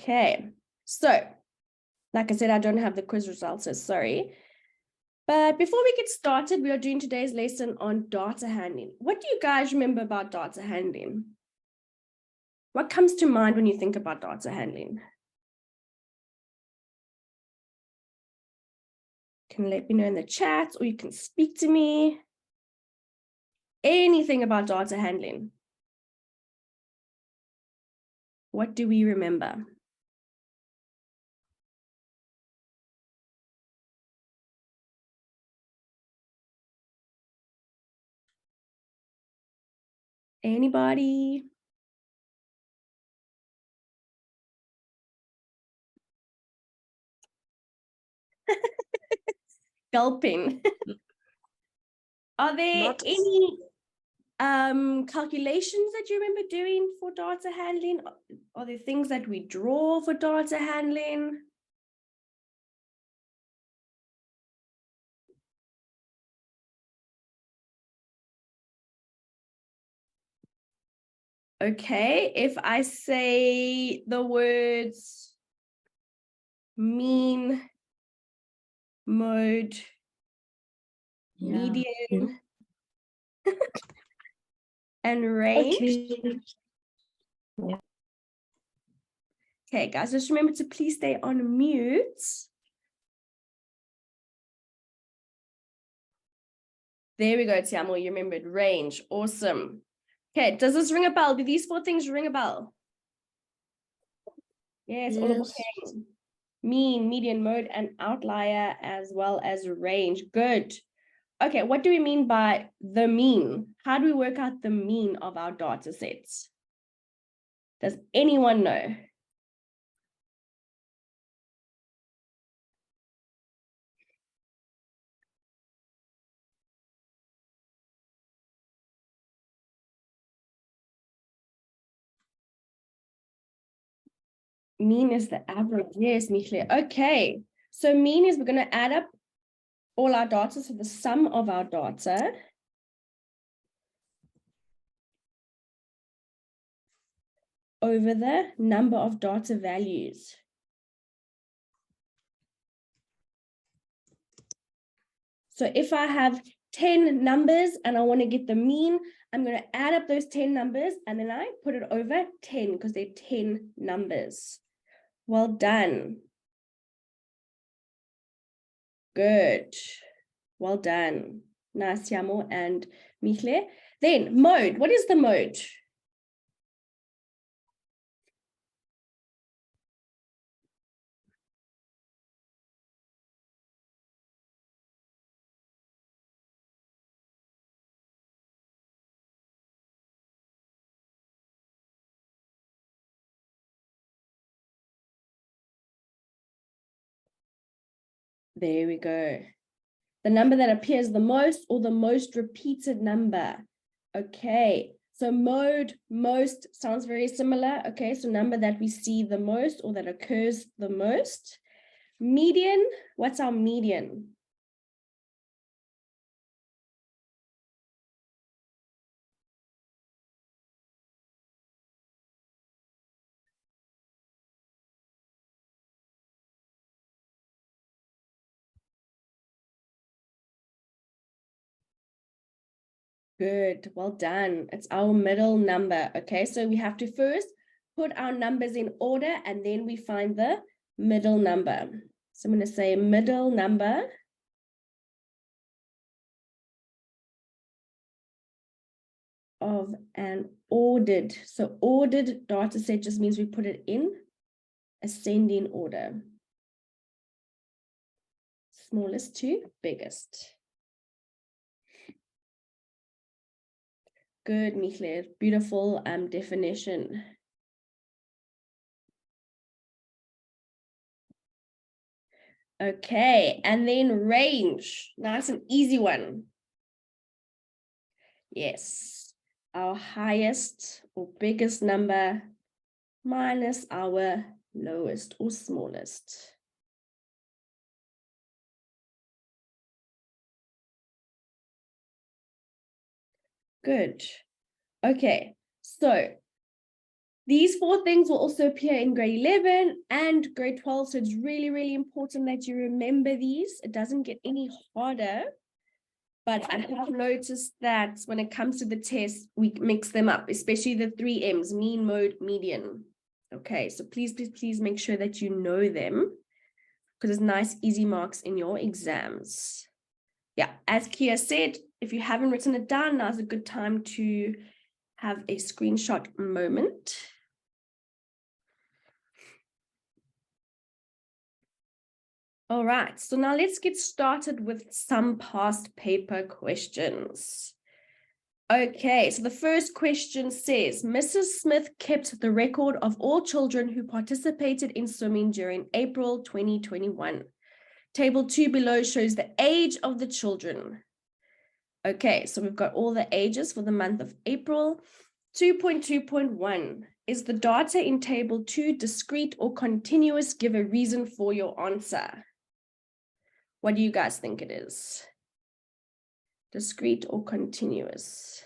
Okay, so like I said, I don't have the quiz results, so sorry. But before we get started, we are doing today's lesson on data handling. What do you guys remember about data handling? What comes to mind when you think about data handling? You can let me know in the chat, or you can speak to me. Anything about data handling? What do we remember? Anybody? Gulping. Are there any calculations that you remember doing for data handling? Are there things that we draw for data handling? Okay, if I say the words mean, mode, median, and range. Okay. Yeah. Okay, guys, just remember to please stay on mute. There we go, Tiamo, you remembered range. Awesome. Okay, does this ring a bell? Do these 4 things ring a bell? Yes, all of okay. Mean, median, mode, and outlier, as well as range. Good. Okay, what do we mean by the mean? How do we work out the mean of our data sets? Does anyone know? Mean is the average. Yes, Michle. Okay, so mean is we're going to add up all our data, so the sum of our data. Over the number of data values. So if I have 10 numbers and I want to get the mean, I'm going to add up those 10 numbers and then I put it over 10 because they're 10 numbers. Well done. Good. Well done. Nice, Yamo and Michle. Then mode. What is the mode? There we go. The number that appears the most or the most repeated number. Okay, so mode, most sounds very similar. Okay, so number that we see the most or that occurs the most. Median, what's our median? Good, well done. It's our middle number. Okay, so we have to first put our numbers in order and then we find the middle number. So I'm going to say middle number of an ordered. So ordered data set just means we put it in ascending order. Smallest to biggest. Good, Michle. Beautiful definition. Okay, and then range. Nice and easy one. Yes, our highest or biggest number minus our lowest or smallest. Good. Okay, so These 4 things will also appear in grade 11 and grade 12. So it's really, really important that you remember these. It doesn't get any harder. But I have noticed that when it comes to the test, we mix them up, especially the 3 M's, mean, mode, median. Okay, so please, please, please make sure that you know them because it's nice, easy marks in your exams. Yeah, as Kia said, if you haven't written it down, now's a good time to have a screenshot moment. All right, so now let's get started with some past paper questions. Okay, so the first question says, Mrs. Smith kept the record of all children who participated in swimming during April 2021. Table 2 below shows the age of the children. Okay, so we've got all the ages for the month of April. 2.2.1, is the data in table 2 discrete or continuous? Give a reason for your answer. What do you guys think it is? Discrete or continuous?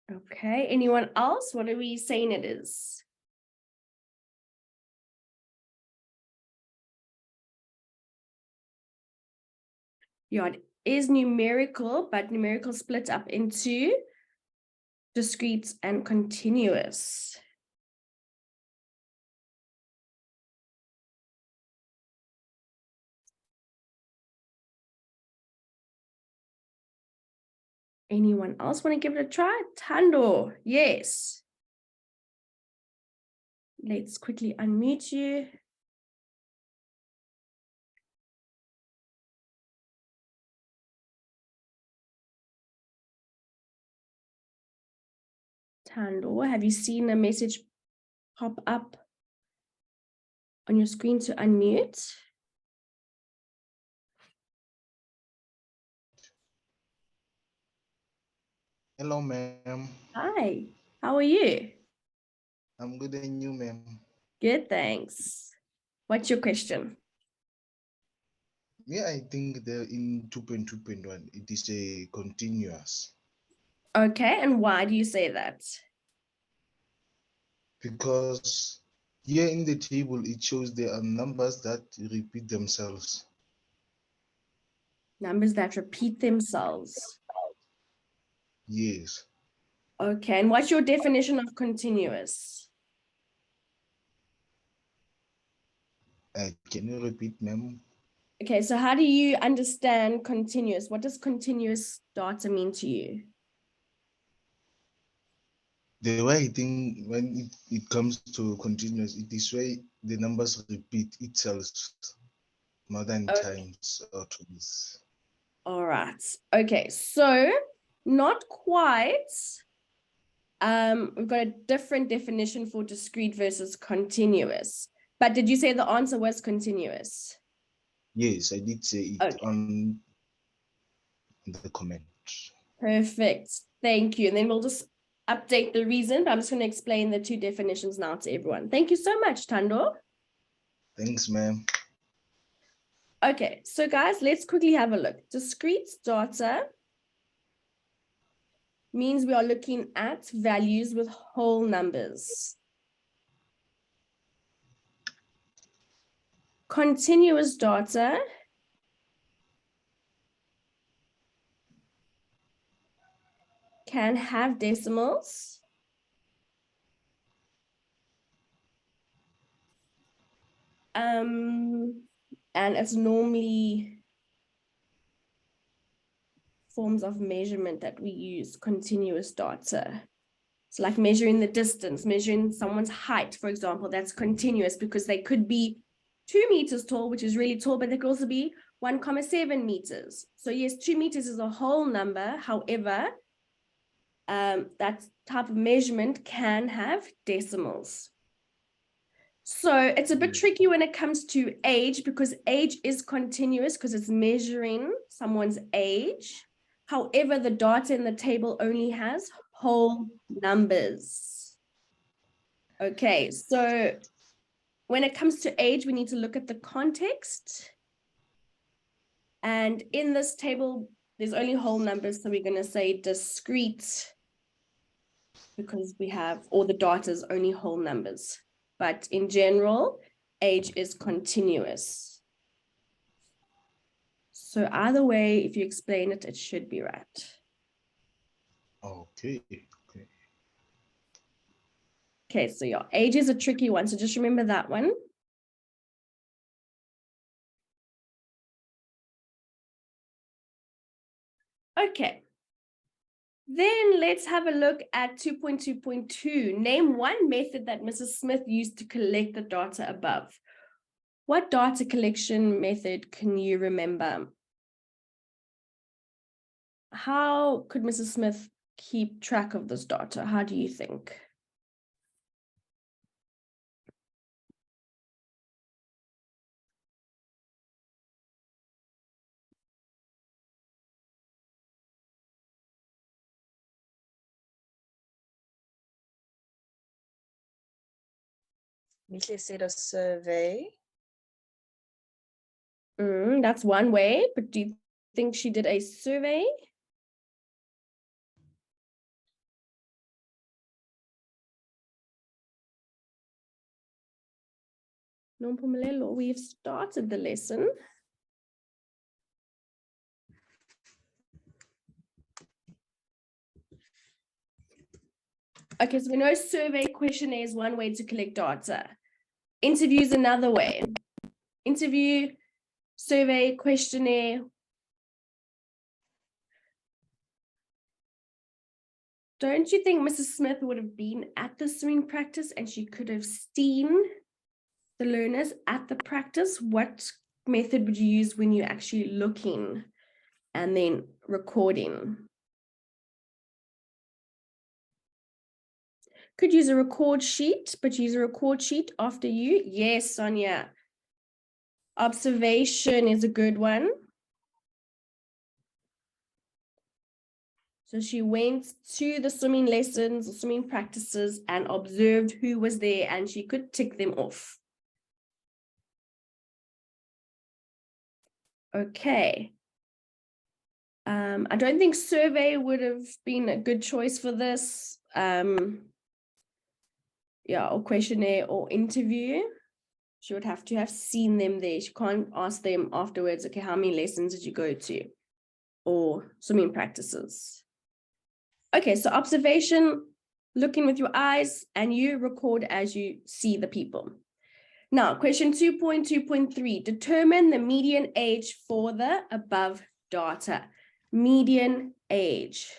Okay, anyone else? What are we saying it is? Yeah, it is numerical, but numerical split up into discrete and continuous. Anyone else want to give it a try? Tando, yes. Let's quickly unmute you. Tando, have you seen a message pop up on your screen to unmute? Hello, ma'am. Hi, how are you? I'm good and you, ma'am. Good, thanks. What's your question? Yeah, I think in 2.2.1, it is a continuous. Okay, and why do you say that? Because here in the table, it shows there are numbers that repeat themselves. Numbers that repeat themselves. Yes. Okay, and what's your definition of continuous? Can you repeat, ma'am? Okay, so how do you understand continuous? What does continuous data mean to you? The way I think when it comes to continuous, it is where the numbers repeat itself more than times or twice. All right. Okay, so not quite. We've got a different definition for discrete versus continuous. But did you say the answer was continuous? Yes, I did say it on the comment. Perfect. Thank you. And then we'll just update the reason. But I'm just going to explain the 2 definitions now to everyone. Thank you so much, Tando. Thanks, ma'am. Okay, so guys, let's quickly have a look. Discrete data means we are looking at values with whole numbers. Continuous data can have decimals. And it's normally forms of measurement that we use, continuous data. So like measuring the distance, measuring someone's height, for example, that's continuous because they could be 2 meters tall, which is really tall, but they could also be 1,7 meters. So yes, 2 meters is a whole number. However, that type of measurement can have decimals. So it's a bit tricky when it comes to age, because age is continuous because it's measuring someone's age. However, the data in the table only has whole numbers. Okay, so when it comes to age, we need to look at the context. And in this table, there's only whole numbers, so we're going to say discrete because we have all the data is only whole numbers. But in general, age is continuous. So either way, if you explain it, it should be right. Okay. Okay, so your age is a tricky one, so just remember that one. Okay. Then let's have a look at 2.2.2. Name one method that Mrs. Smith used to collect the data above. What data collection method can you remember? How could Mrs. Smith keep track of this data? How do you think? Mihle said a survey. That's one way, but do you think she did a survey? Nompumelelo, we've started the lesson. Okay, so we know survey questionnaire is one way to collect data. Interview is another way. Interview, survey, questionnaire. Don't you think Mrs. Smith would have been at the swimming practice and she could have seen the learners at the practice? What method would you use when you're actually looking and then recording? Could use a record sheet, but use a record sheet after you. Yes, Sonia. Observation is a good one. So she went to the swimming lessons, swimming practices, and observed who was there, and she could tick them off. Okay. I don't think survey would have been a good choice for this. Yeah, or questionnaire or interview. She would have to have seen them there. She can't ask them afterwards, okay, how many lessons did you go to? Or swimming practices. Okay, so observation, looking with your eyes, and you record as you see the people. Now, question 2.2.3, determine the median age for the above data. Median age.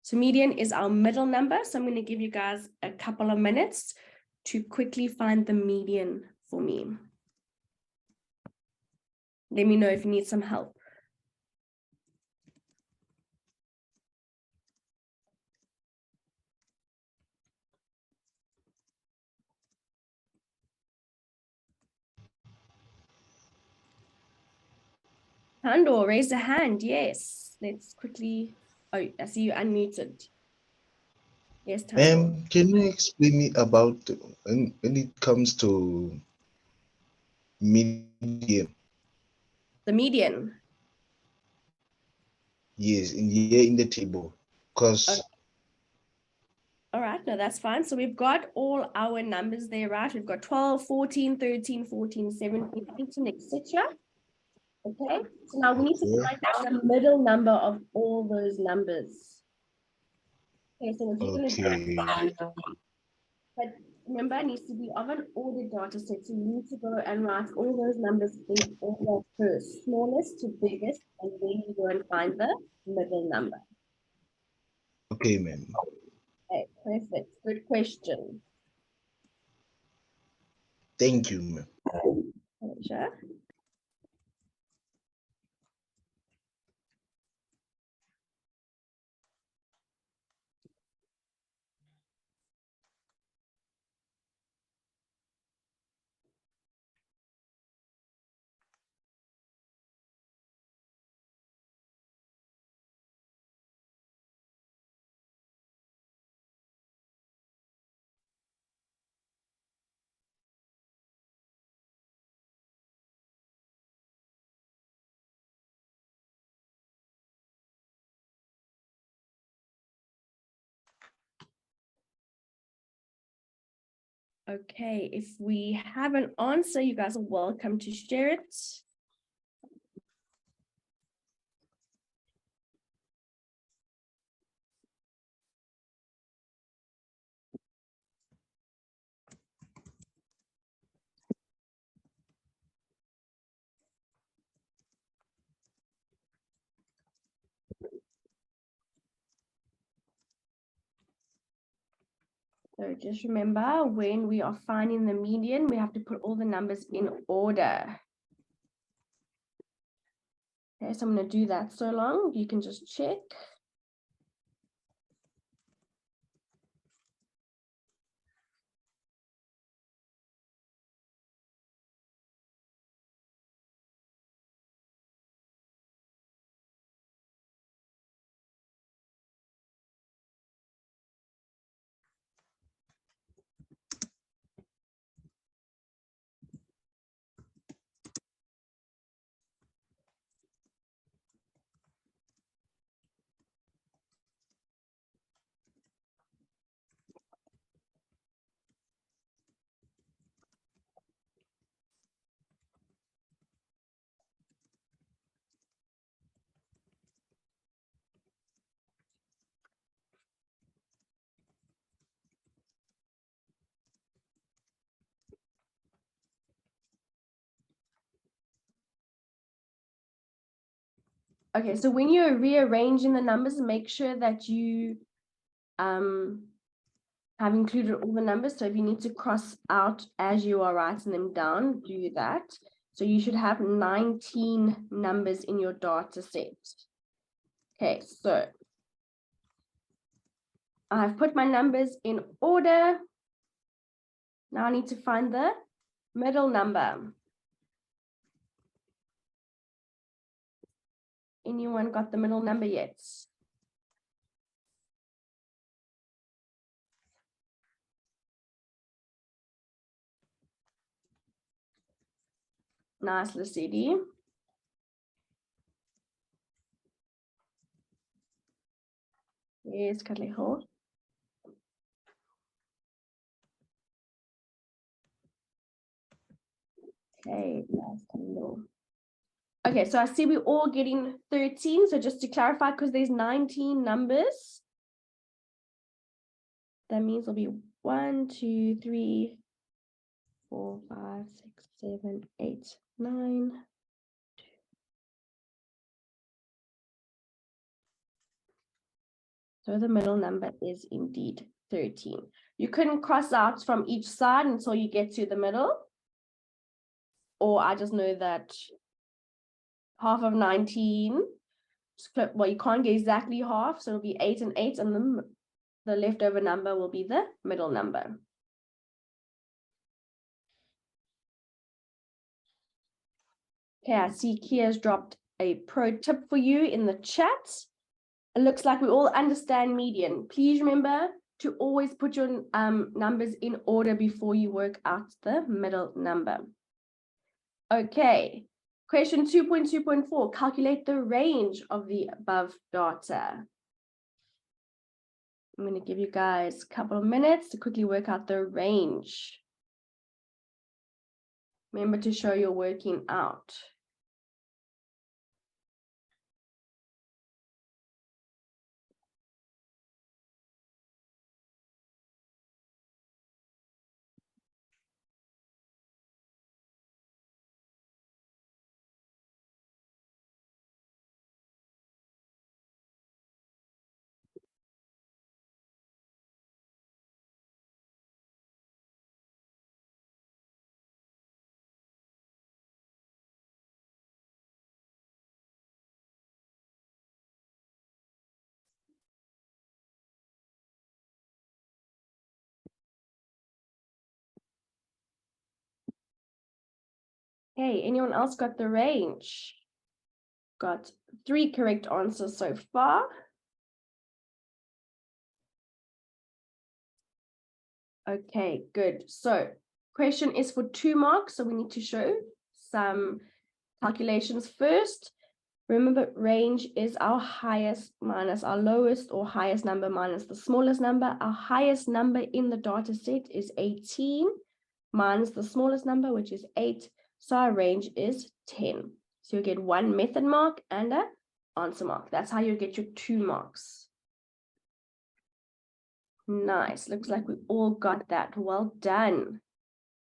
So median is our middle number. So I'm going to give you guys a couple of minutes to quickly find the median for me. Let me know if you need some help. Pandor, raise a hand. Yes. Let's quickly. Oh, I see you unmuted. Yes, Tando. Can you explain me about when it comes to median? The median. Yes, in the table. Because All right, no, that's fine. So we've got all our numbers there, right? We've got 12, 14, 13, 14, 17, 18, etc. Okay, so now we need to find out the middle number of all those numbers. Okay, so what you're going to do, but remember, it needs to be of an ordered data set. So you need to go and write all those numbers in order first, smallest to biggest, and then you go and find the middle number. okay, ma'am. Okay, perfect. Good question. Thank you, ma'am. Pleasure. Okay, if we have an answer, you guys are welcome to share it. So just remember, when we are finding the median, we have to put all the numbers in order. Okay, so I'm going to do that so long. You can just check. Okay, so when you're rearranging the numbers, make sure that you have included all the numbers. So if you need to cross out as you are writing them down, do that. So you should have 19 numbers in your data set. Okay, so I've put my numbers in order. Now I need to find the middle number. Anyone got the middle number yet? Nice, Lucidi. Yes, Katleho. Okay, last hello. Okay, so I see we're all getting 13. So just to clarify, because there's 19 numbers, that means it'll be 1, 2, 3, 4, 5, 6, 7, 8, 9. So the middle number is indeed 13. You couldn't cross out from each side until you get to the middle. Or I just know that half of 19, well, you can't get exactly half, so it'll be 8 and 8, and then the leftover number will be the middle number. Okay, I see Kia's dropped a pro tip for you in the chat. It looks like we all understand median. Please remember to always put your numbers in order before you work out the middle number. Okay, question 2.2.4, calculate the range of the above data. I'm going to give you guys a couple of minutes to quickly work out the range. Remember to show you're working out. Okay, anyone else got the range? Got 3 correct answers so far. Okay, good. So question is for 2 marks, so we need to show some calculations first. Remember, range is our highest minus our lowest, or highest number minus the smallest number. Our highest number in the data set is 18. minus the smallest number, which is 8. So our range is 10. So you get 1 method mark and an answer mark. That's how you get your 2 marks. Nice. Looks like we all got that. Well done.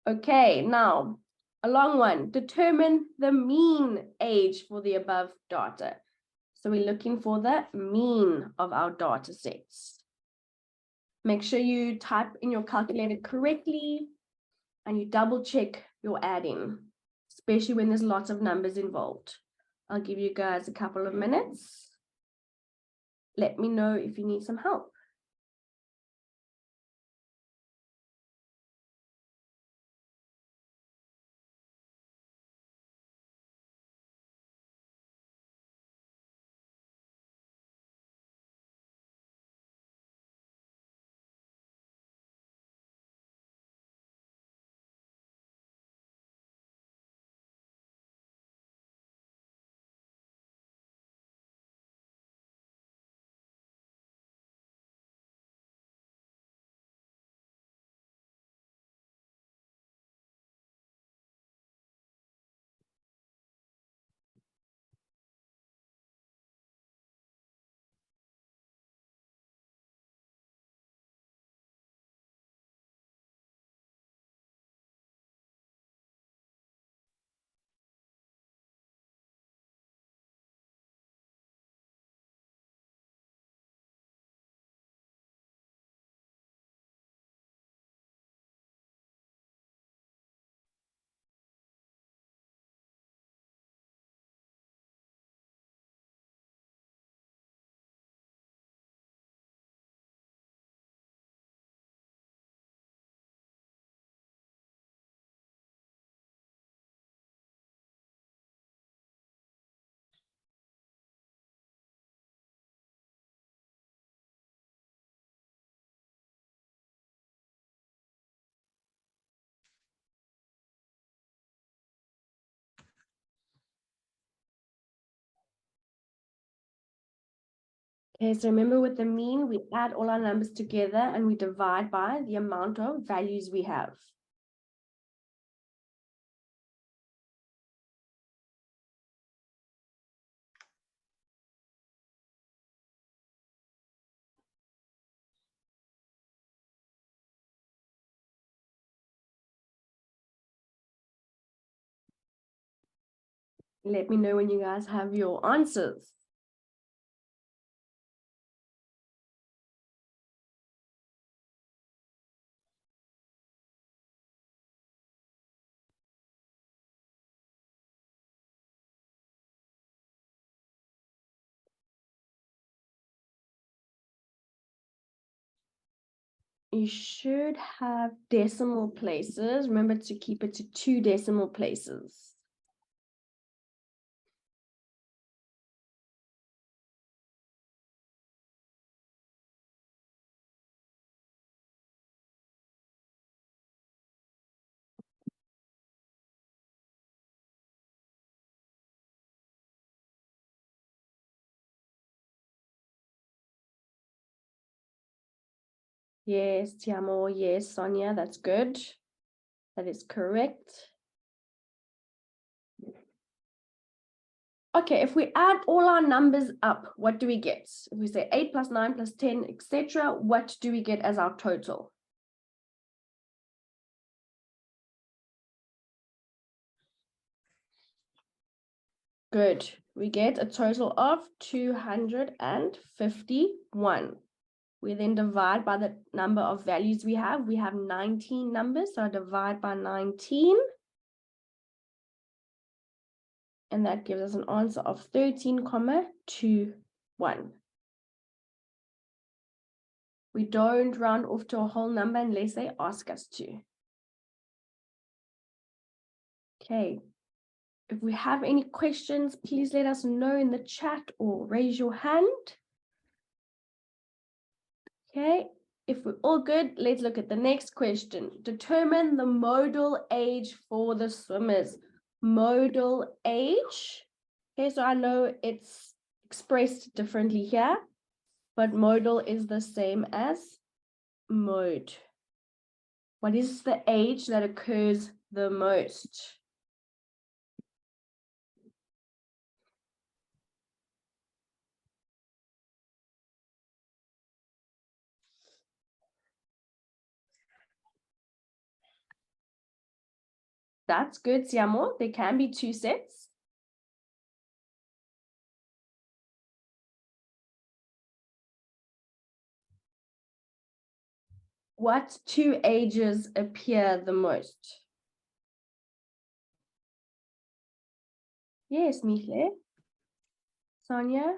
Okay, now a long one. Determine the mean age for the above data. So we're looking for the mean of our data sets. Make sure you type in your calculator correctly and you double check your adding, especially when there's lots of numbers involved. I'll give you guys a couple of minutes. Let me know if you need some help. Okay, so remember with the mean, we add all our numbers together and we divide by the amount of values we have. Let me know when you guys have your answers. You should have decimal places. Remember to keep it to 2 decimal places. Yes, Tiamo. Yes, Sonia. That's good. That is correct. Okay, if we add all our numbers up, what do we get? If we say 8 plus 9 plus 10, etc., what do we get as our total? Good. We get a total of 251. We then divide by the number of values we have. We have 19 numbers, so I divide by 19. And that gives us an answer of 13,21. We don't round off to a whole number unless they ask us to. Okay. If we have any questions, please let us know in the chat or raise your hand. Okay. If we're all good, let's look at the next question. Determine the modal age for the swimmers. Modal age. Okay, so I know it's expressed differently here, but modal is the same as mode. What is the age that occurs the most? That's good, Siamo. There can be 2 sets. What 2 ages appear the most? Yes, Michle. Sonia.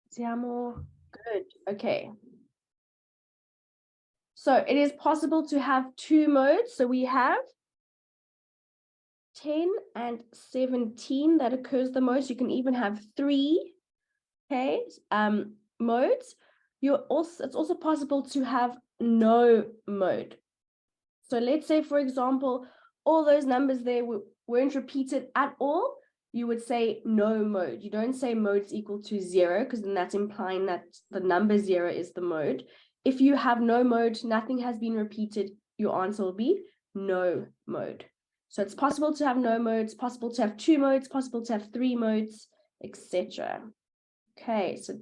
Siamo. Good. Okay. So it is possible to have 2 modes. So we have 10 and 17 that occurs the most. You can even have 3, okay, modes. It's also possible to have no mode. So let's say, for example, all those numbers there weren't repeated at all. You would say no mode. You don't say mode's equal to 0, because then that's implying that the number 0 is the mode. If you have no mode, nothing has been repeated, your answer will be no mode. So it's possible to have no modes, possible to have 2 modes, possible to have 3 modes, etc. Okay, so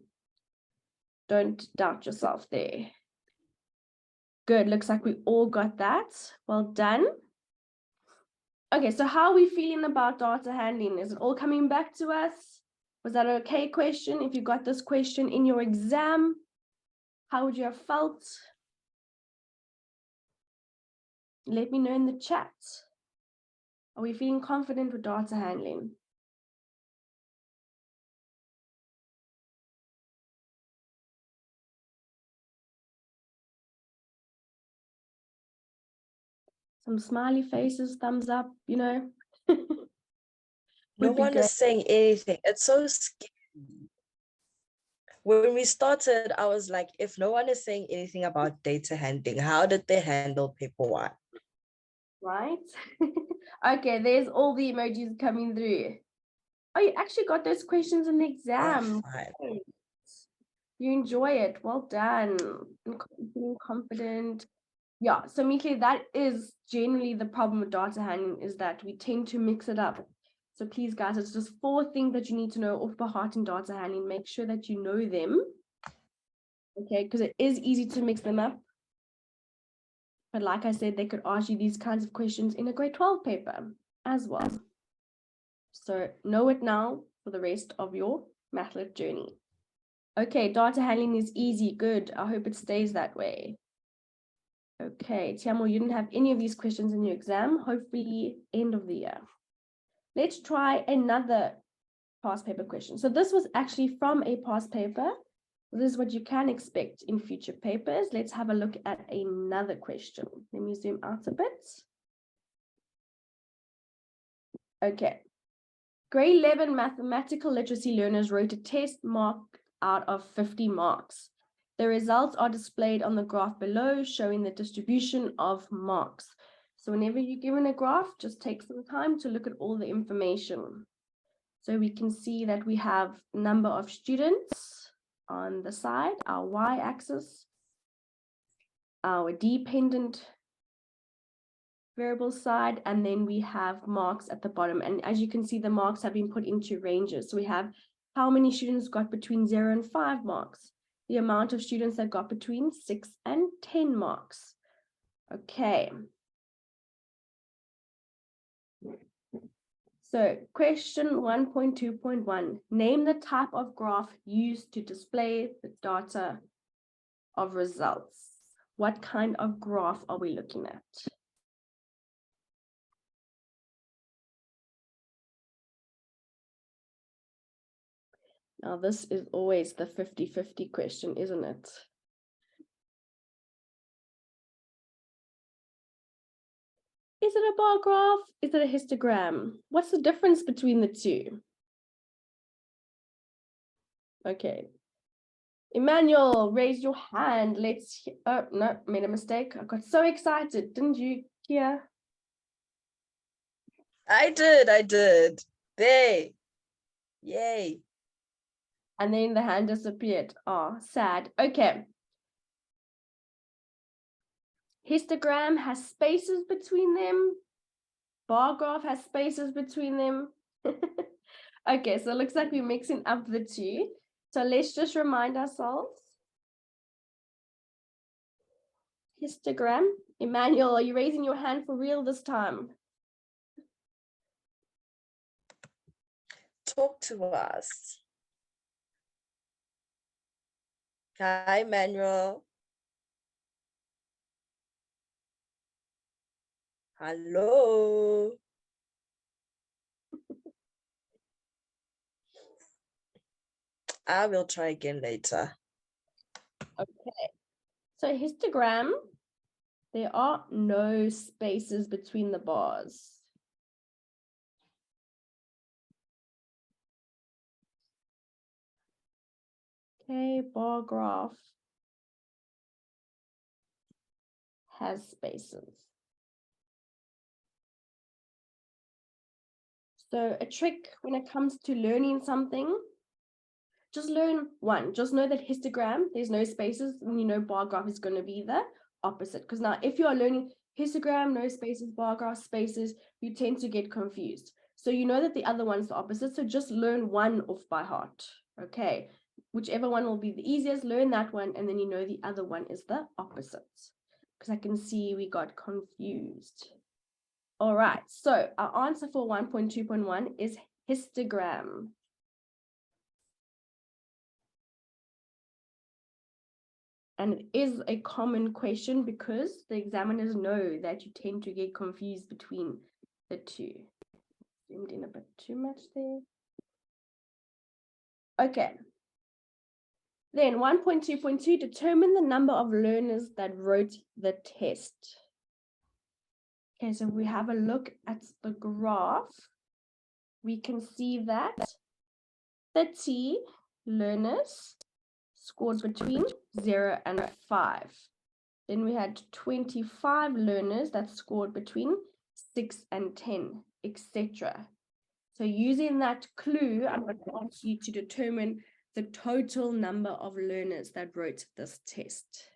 don't doubt yourself there. Good, looks like we all got that. Well done. Okay, so how are we feeling about data handling? Is it all coming back to us? Was that an okay question? If you got this question in your exam, how would you have felt? Let me know in the chat. Are we feeling confident with data handling? Some smiley faces, thumbs up, you know. No one is saying anything. It's so scary. When we started, I was like, if no one is saying anything about data handling, how did they handle paper one? Right? Okay, there's all the emojis coming through. Oh, you actually got those questions in the exam. Fine. You enjoy it. Well done. Feeling confident. Yeah, so Miki, that is generally the problem with data handling, is that we tend to mix it up. So please, guys, it's just 4 things that you need to know off by heart in data handling. Make sure that you know them. Okay, because it is easy to mix them up. But like I said, they could ask you these kinds of questions in a grade 12 paper as well. So know it now for the rest of your Mathlet journey. Okay, data handling is easy. Good. I hope it stays that way. Okay, Tiamo, you didn't have any of these questions in your exam. Hopefully, end of the year. Let's try another past paper question. So this was actually from a past paper. This is what you can expect in future papers. Let's have a look at another question. Let me zoom out a bit. Okay. Grade 11 mathematical literacy learners wrote a test marked out of 50 marks. The results are displayed on the graph below, showing the distribution of marks. So whenever you're given a graph, just take some time to look at all the information. So we can see that we have number of students on the side, our y-axis, our dependent variable side, and then we have marks at the bottom. And as you can see, the marks have been put into ranges. So we have how many students got between 0 and 5 marks, the amount of students that got between 6 and 10 marks. Okay. So question 1.2.1, name the type of graph used to display the data of results. What kind of graph are we looking at? Now, this is always the 50-50 question, isn't it? Is it a bar graph? Is it a histogram? What's the difference between the two? Okay. Emmanuel, raise your hand. Let's, oh, no, made a mistake. I got so excited, didn't you, Kia? I did. There. Yay. And then the hand disappeared. Oh, sad. Okay. Histogram has spaces between them. Bar graph has spaces between them. Okay, so it looks like we're mixing up the two. So let's just remind ourselves. Histogram. Emmanuel, are you raising your hand for real this time? Talk to us. Hi, Manuel. Hello. I will try again later. Okay. So histogram, there are no spaces between the bars. Okay, bar graph has spaces. So a trick when it comes to learning something, just learn one. Just know that histogram, there's no spaces, and you know bar graph is going to be the opposite. Because now if you are learning histogram, no spaces, bar graph, spaces, you tend to get confused. So you know that the other one's the opposite. So just learn one off by heart. Okay. Whichever one will be the easiest, learn that one, and then you know the other one is the opposite. Because I can see we got confused. All right, so our answer for 1.2.1 is histogram. And it is a common question because the examiners know that you tend to get confused between the two. Zoomed in a bit too much there. Okay. Then 1.2.2, determine the number of learners that wrote the test. Okay, so if we have a look at the graph, we can see that 30 learners scored between 0 and 5. Then we had 25 learners that scored between 6 and 10, etc. So using that clue, I'm going to ask you to determine the total number of learners that wrote this test.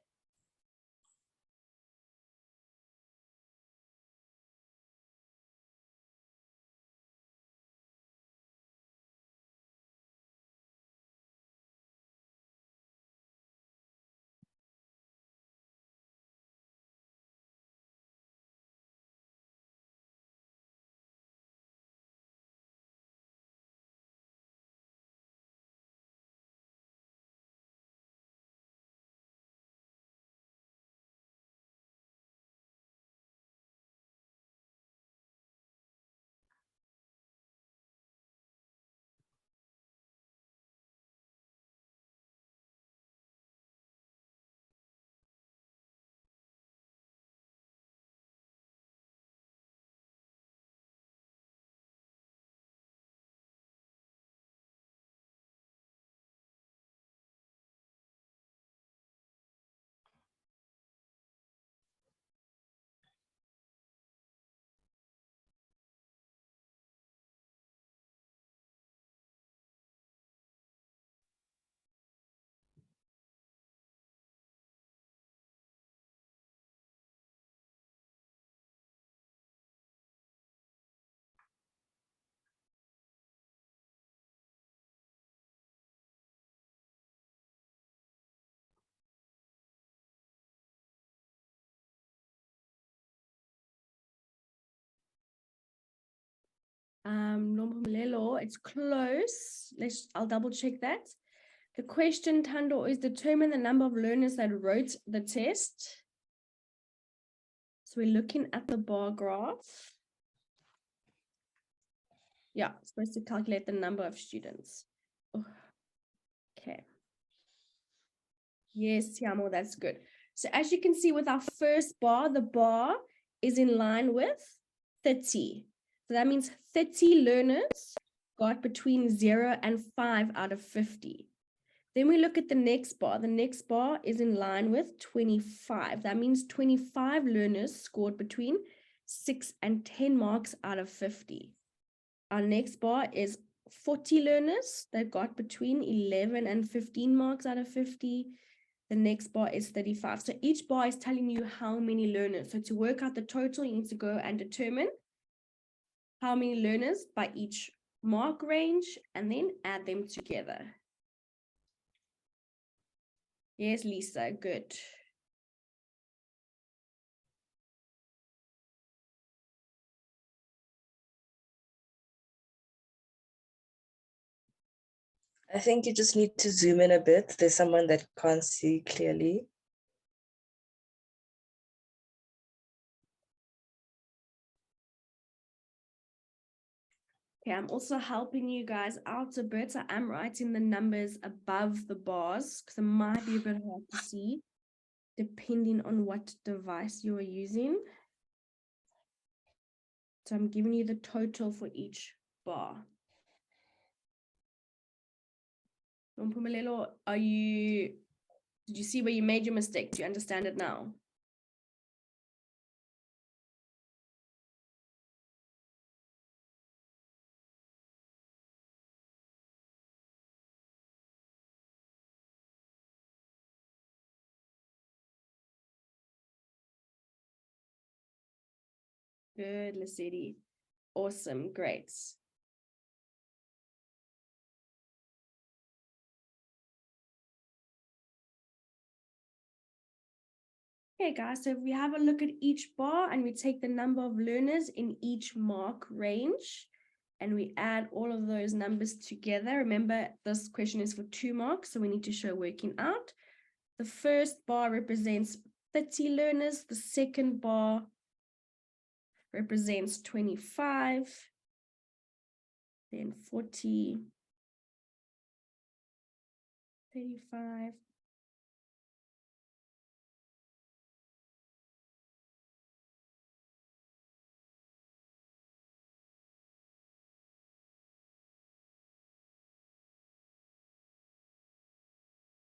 Nompumelelo, it's close. I'll double check that. The question, Tando, is determine the number of learners that wrote the test. So we're looking at the bar graph. Yeah, supposed to calculate the number of students. Oh, okay. Yes, Tiamo, that's good. So as you can see with our first bar, the bar is in line with 30. So that means 30 learners got between 0 and 5 out of 50. Then we look at the next bar. The next bar is in line with 25. That means 25 learners scored between 6 and 10 marks out of 50. Our next bar is 40 learners that got between 11 and 15 marks out of 50. The next bar is 35. So each bar is telling you how many learners. So to work out the total, you need to go and determine how many learners by each mark range and then add them together. Yes, Lisa, good. I think you just need to zoom in a bit. There's someone that can't see clearly. Okay, I'm also helping you guys out a bit. So I'm writing the numbers above the bars because it might be a bit hard to see depending on what device you are using. So I'm giving you the total for each bar. Mpumelelo, did you see where you made your mistake? Do you understand it now? Good, Lesedi. Awesome, great. Okay, guys, so if we have a look at each bar and we take the number of learners in each mark range and we add all of those numbers together. Remember, this question is for 2 marks, so we need to show working out. The first bar represents 30 learners. The second bar represents 25, then 40, 35,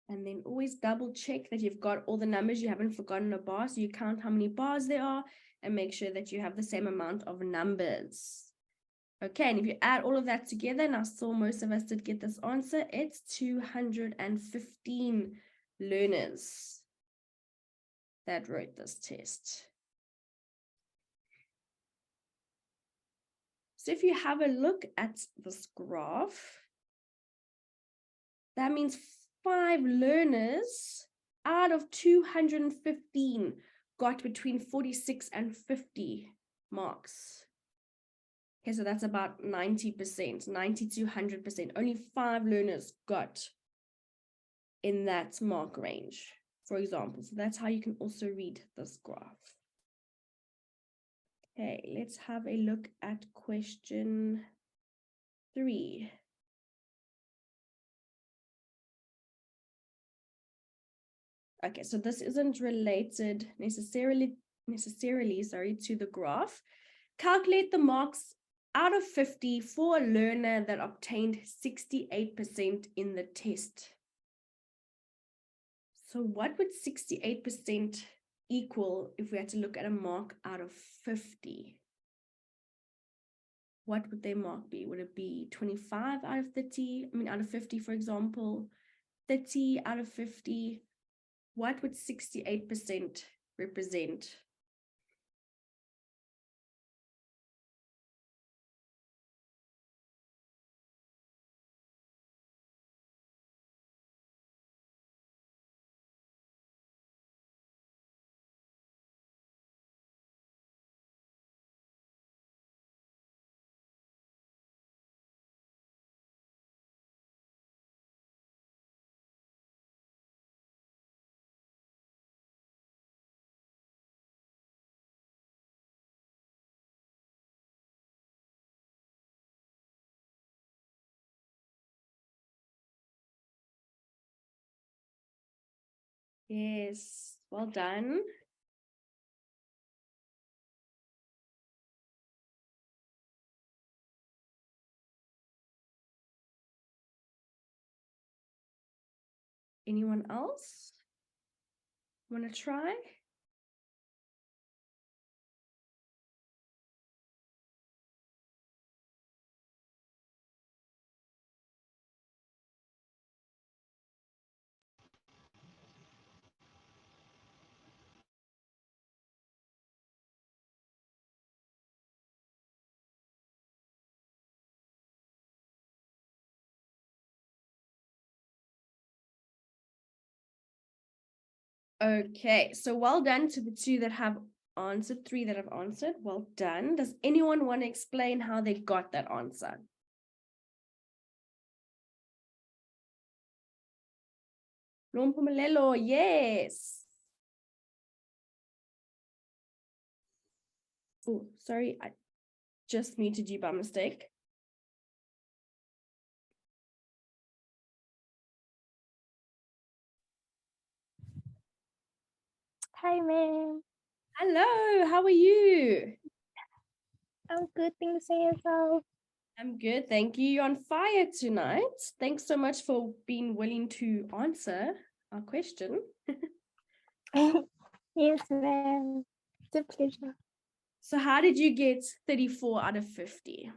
and then always double check that you've got all the numbers, you haven't forgotten a bar, so you count how many bars there are and make sure that you have the same amount of numbers. Okay, and if you add all of that together, and I saw most of us did get this answer, it's 215 learners that wrote this test. So if you have a look at this graph, that means 5 learners out of 215 got between 46 and 50 marks. Okay, so that's about 90%, 90 to 100%. Only 5 learners got in that mark range, for example. So that's how you can also read this graph. Okay, let's have a look at question 3. Okay, so this isn't related necessarily, to the graph. Calculate the marks out of 50 for a learner that obtained 68% in the test. So what would 68% equal if we had to look at a mark out of 50? What would their mark be? Would it be 25 out of 30? I mean, out of 50, for example, 30 out of 50. What would 68% represent? Yes, well done. Anyone else want to try? Okay, so well done to the 2 that have answered, 3 that have answered. Well done. Does anyone want to explain how they got that answer? Nompumelelo, yes. Oh, sorry, I just muted you by mistake. Hi, ma'am. Hello, how are you? I'm good. Things say yourself. I'm good, thank you. You're on fire tonight. Thanks so much for being willing to answer our question. Yes, ma'am. It's a pleasure. So how did you get 34 out of 50?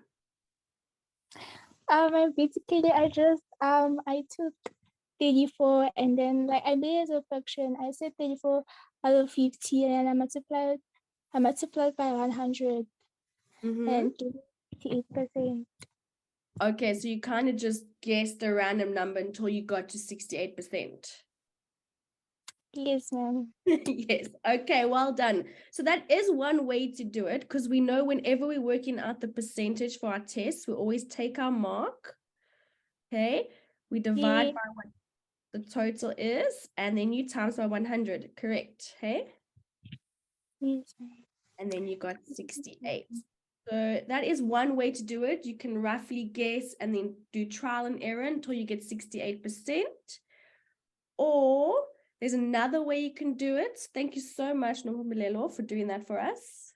Basically, I took 34 and then like I made it as a fraction. I said 34 out of 50 and then I multiplied by 100 and gave it 88%. Okay, so you kind of just guessed a random number until you got to 68%. Yes, ma'am. Yes. Okay, well done. So that is one way to do it, because we know whenever we're working out the percentage for our tests, we always take our mark. Okay, we divide Yeah. by what the total is, and then you times by 100. Correct. Hey, Yes, ma'am. and then you got 68. So that is one way to do it. You can roughly guess and then do trial and error until you get 68%. Or there's another way you can do it. Thank you so much, Nompumelelo, for doing that for us.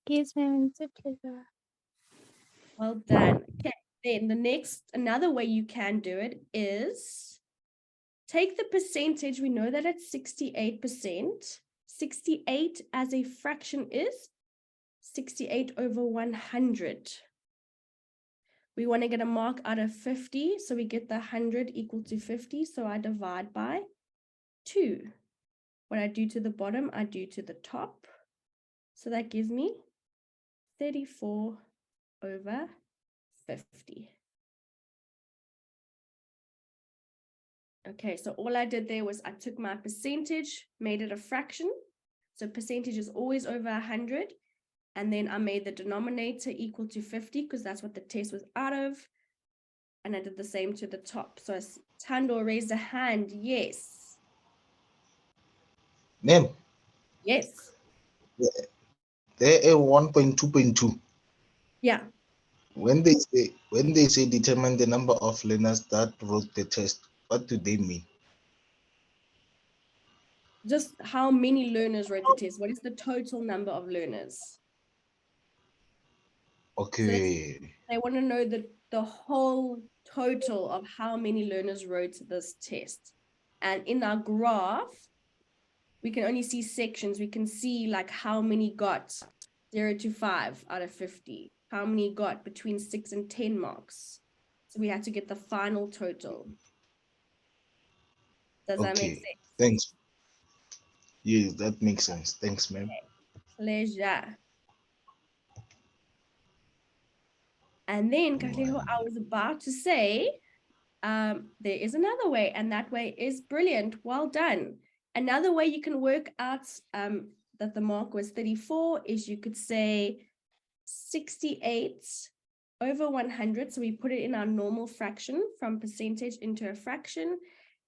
Yes, ma'am. It's a pleasure. Well done. Okay, then another way you can do it is take the percentage. We know that it's 68%. 68 as a fraction is 68 over 100. We want to get a mark out of 50, so we get the 100 equal to 50, so I divide by 2. What I do to the bottom, I do to the top. So that gives me 34 over 50. Okay, so all I did there was I took my percentage, made it a fraction. So percentage is always over 100. And then I made the denominator equal to 50 because that's what the test was out of. And I did the same to the top. So Tando raised a hand. Yes. Ma'am, Yes. there are 1.2.2. Yeah. When they say determine the number of learners that wrote the test, what do they mean? Just how many learners wrote the test? What is the total number of learners? Okay. So they want to know the whole total of how many learners wrote this test. And in our graph, we can only see sections. We can see like how many got 0 to 5 out of 50, how many got between 6 and 10 marks. So we had to get the final total. Does that make Okay. sense? Thanks. Yeah, that makes sense. Thanks, ma'am. Pleasure. And then, Kahleho, I was about to say, there is another way, and that way is brilliant. Well done. Another way you can work out that the mark was 34 is you could say 68 over 100. So we put it in our normal fraction from percentage into a fraction.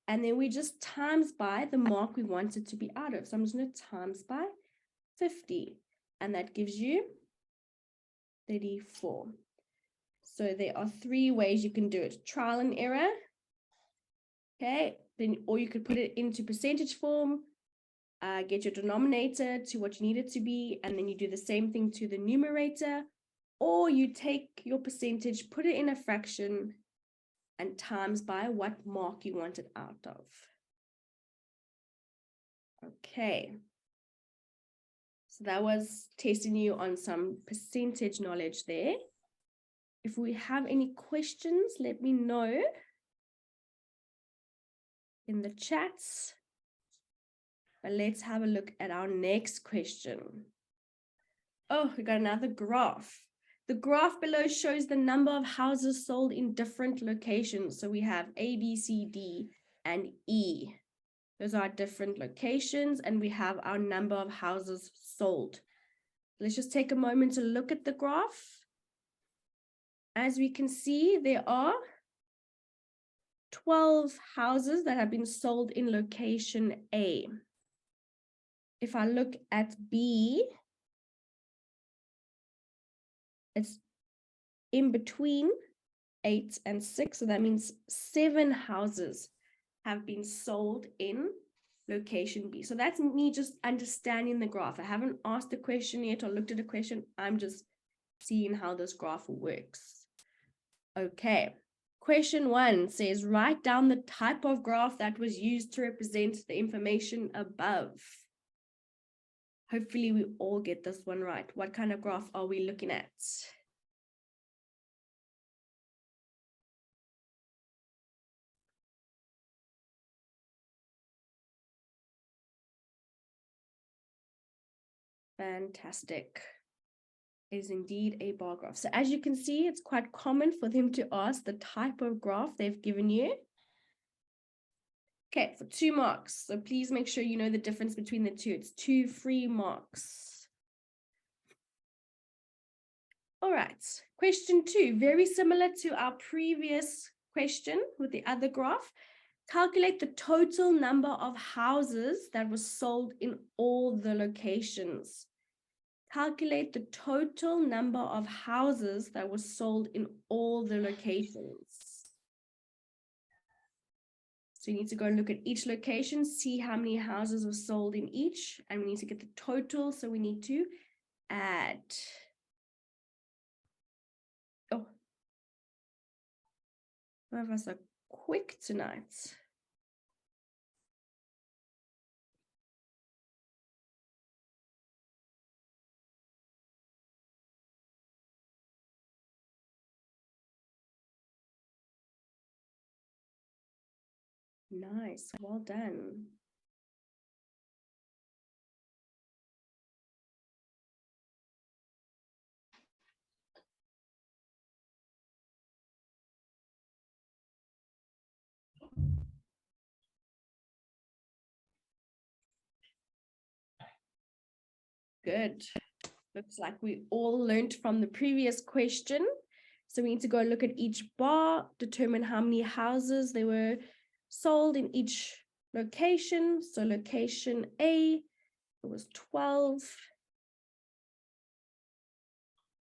And then we just times by the mark we want it to be out of. So I'm just going to times by 50. And that gives you 34. So there are 3 ways you can do it. Trial and error. Okay, then or you could put it into percentage form, get your denominator to what you need it to be, and then you do the same thing to the numerator, or you take your percentage, put it in a fraction, and times by what mark you want it out of. Okay. So that was testing you on some percentage knowledge there. If we have any questions, let me know in the chats. But let's have a look at our next question. Oh, we got another graph. The graph below shows the number of houses sold in different locations. So we have A, B, C, D, and E Those are different locations, and we have our number of houses sold. Let's just take a moment to look at the graph. As we can see, there are 12 houses that have been sold in location A. If I look at B, it's in between 8 and 6. So that means 7 houses have been sold in location B. So that's me just understanding the graph. I haven't asked a question yet or looked at a question. I'm just seeing how this graph works. Okay. Question 1 says, write down the type of graph that was used to represent the information above. Hopefully we all get this one right. What kind of graph are we looking at? Fantastic. It is indeed a bar graph. So as you can see, it's quite common for them to ask the type of graph they've given you. Okay, for 2 marks. So please make sure you know the difference between the two. It's 2 free marks. All right, question 2, very similar to our previous question with the other graph. Calculate the total number of houses that were sold in all the locations. Calculate the total number of houses that were sold in all the locations. So you need to go and look at each location, see how many houses were sold in each, and we need to get the total, so we need to add. Oh, some of us are quick tonight. Nice, well done. Good. Looks like we all learned from the previous question. So we need to go look at each bar, determine how many houses they were sold in each location. So location A, it was 12.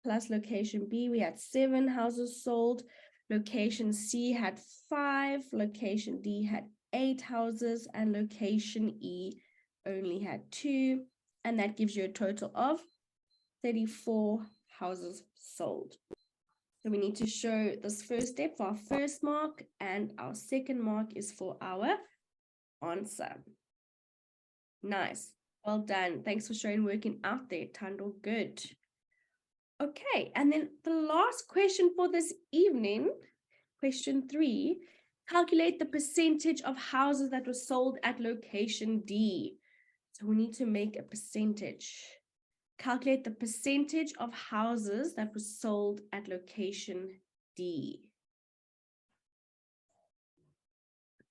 Plus location B, we had 7 houses sold. Location C had 5. Location D had 8 houses. And location E only had 2. And that gives you a total of 34 houses sold. So we need to show this first step for our first mark, and our second mark is for our answer. Nice. Well done. Thanks for showing working out there, Tando. Good. Okay, and then the last question for this evening, question 3, calculate the percentage of houses that were sold at location D. So we need to make a percentage. Calculate the percentage of houses that were sold at location D.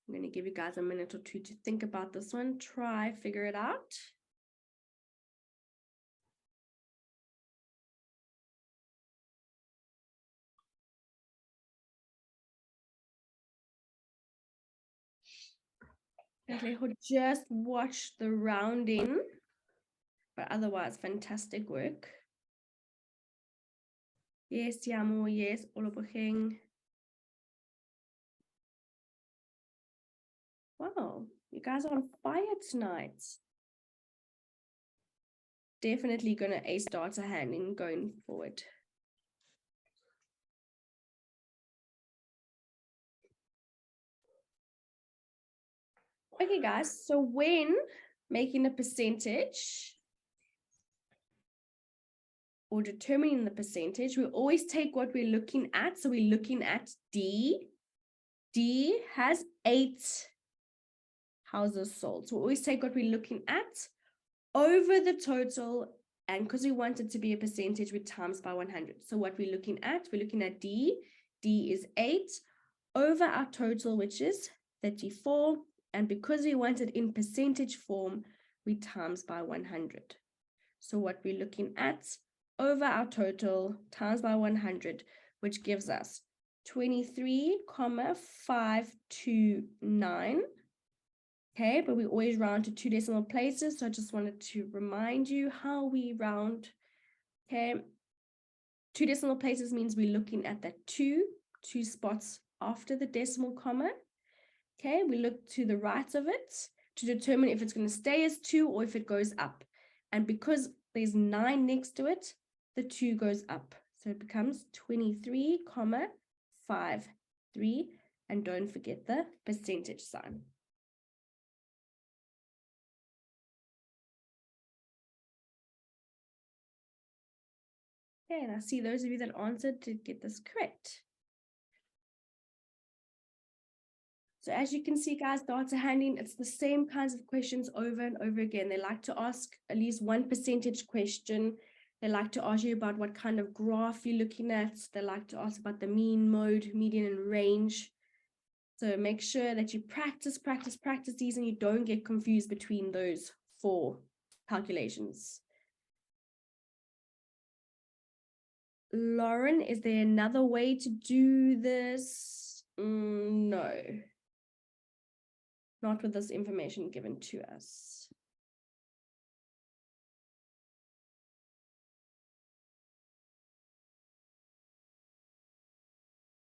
I'm going to give you guys a minute or 2 to think about this one. Try, figure it out. Okay, just watch the rounding. But otherwise, fantastic work. Yes, Yamo, yes, Olopacheng. Wow, you guys are on fire tonight. Definitely gonna ace data handling going forward. Okay, guys, so when making a percentage, or determining the percentage, we always take what we're looking at. So we're looking at D. D has 8 houses sold. So we always take what we're looking at over the total, and because we want it to be a percentage, we times by 100. So what we're looking at D. D is 8 over our total, which is 34. And because we want it in percentage form, we times by 100. So what we're looking at over our total times by 100, which gives us 23,529. Okay, but we always round to 2 decimal places. So I just wanted to remind you how we round. Okay, 2 decimal places means we're looking at that two spots after the decimal comma. Okay, we look to the right of it to determine if it's going to stay as 2 or if it goes up. And because there's 9 next to it, the 2 goes up. So it becomes 23,53. And don't forget the percentage sign. Okay, and I see those of you that answered to get this correct. So as you can see, guys, data handling, it's the same kinds of questions over and over again. They like to ask at least one percentage question. They like to ask you about what kind of graph you're looking at. They like to ask about the mean, mode, median, and range. So make sure that you practice these and you don't get confused between those 4 calculations. Lauren, is there another way to do this? No. Not with this information given to us.